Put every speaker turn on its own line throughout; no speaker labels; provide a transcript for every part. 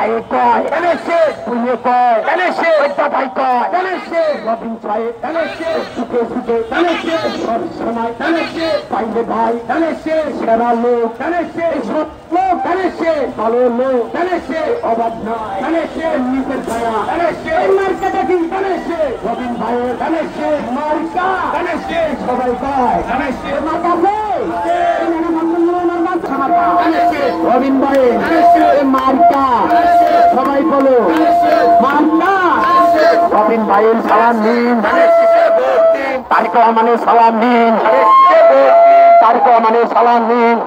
ভাইয়ে কয় এনেছে, পুয়ে কয় এনেছে, দাদাই কয় এনেছে, রবিন চায়ে এনেছে, সুখে সুখে এনেছে, সব সময় এনেছে, পাইলে ভাই এনেছে, সেরা লোক এনেছে, সব লোক এনেছে, ভালো লোক এনেছে, অভাব নয় এনেছে, নিজের ছায়া এনেছে, মার্কাটা কি এনেছে, রবিন ভাইয়ের এনেছে, মার্কা এনেছে, সবাই কয় এনেছে, মার্কা রবিন ভাইয়ের মার্কা সবাই বলো মার্কা। রবিন ভাইয়ের সালাম নিন, তারিক রহমানের সালাম নিন, তারিক রহমানের সালাম নিন।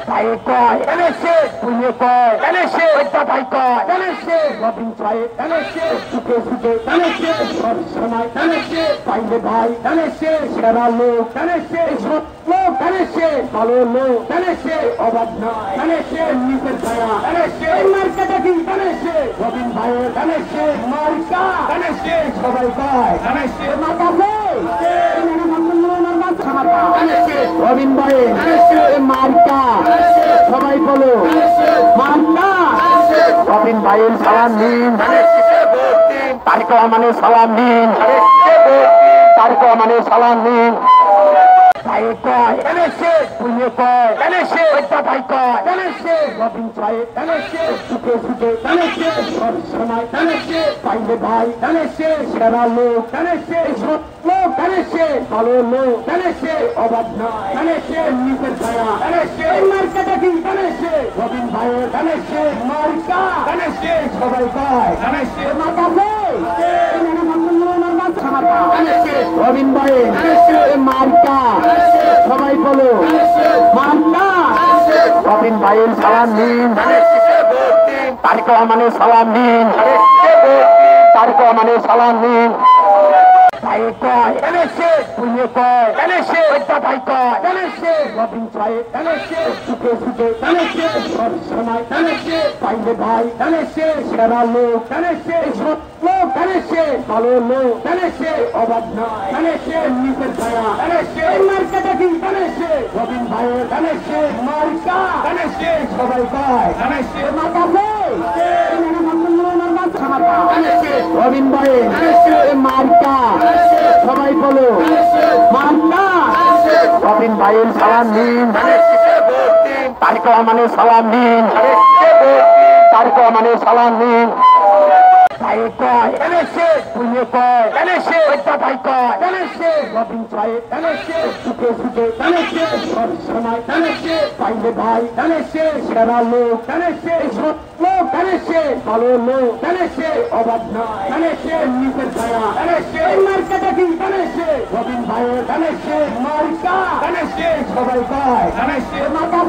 ভাইয়ে কয় এনেছে, পুয়ে কয় এনেছে, দাদাই কয় এনেছে, রবিন সাহেব এনেছে, সুখে সুখে এনেছে, সব সময় এনেছে, পাইলে ভাই এনেছে, সেরা লোক এনেছে, সব লোক এনেছে, ভালো লোক এনেছে, অভাব নয় এনেছে, নিজের ছায়া এনেছে, মার্কাটা কি এনেছে, রবিন ভাইয়ের এনেছে, মার্কা এনেছে, সবাই কয় এনেছে, মার্কা রবিন ভাইয়ের মার্কা সবাই বলো মার্কা। রবিন ভাইয়ের সালাম নিন, তারিক রহমানের সালাম নিন, তারিক রহমানের সালাম নিন। ভাইয়ে কয় এনেছে, পুয়ে কয় এনেছে, দাদাই কয় এনেছে, রবিন সাহেব এনেছে, সুখে সুখে এনেছে, সব সময় এনেছে, পাইলে ভাই এনেছে, সেরা লোক এনেছে, সব লোক এনেছে, ভালো লোক এনেছে, অভাব নয় এনেছে, নিজের ছায়া এনেছে, মার্কাটা কি এনেছে, রবিন ভাইয়ের এনেছে, মার্কা এনেছে, সবাই কয় এনেছে, মার্কা রবিন ভাইয়ের মার্কা সবাই বলো মার্কা। রবিন ভাইয়ের সালাম নিন, তারিক রহমানের সালাম নিন, তারিক রহমানের সালাম নিন। ভাইয়ে কয় এনেছে, পুয়ে কয় এনেছে, দাদাই কয় এনেছে, রবিন সাহেব এনেছে, সুখে সুখে এনেছে, সব সময় এনেছে, পাইলে ভাই এনেছে, সেরা লোক এনেছে, সব লোক এনেছে, ভালো লোক এনেছে, অভাব নয় এনেছে, নিজের ছায়া এনেছে, মার্কাটা কি এনেছে, রবিন ভাইয়ের এনেছে, মার্কা এনেছে, সবাই কয় এনেছে, মার্কা রবিন ভাইয়ের মার্কা সবাই বলো মার্কা। রবিন ভাইয়ের সালাম নিন, তারিক রহমানের সালাম নিন, তারিক রহমানের সালাম নিন। ভাইয়ে কয় এনেছে, পুয়ে কয় এনেছে, দাদাই কয় এনেছে, রবিন সাহেব এনেছে, সুখে সুখে এনেছে, সব সময় এনেছে, পাইলে ভাই এনেছে, সেরা লোক এনেছে, সব লোক এনেছে, ভালো লোক এনেছে, অভাব নয় এনেছে, নিজের ছায়া এনেছে, মার্কাটা কি এনেছে, রবিন ভাইয়ের এনেছে, মার্কা এনেছে, সবাই কয় এনেছে, মার্কা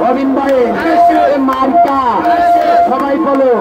রবিন ভাইয়ের মার্কা সবাই বলো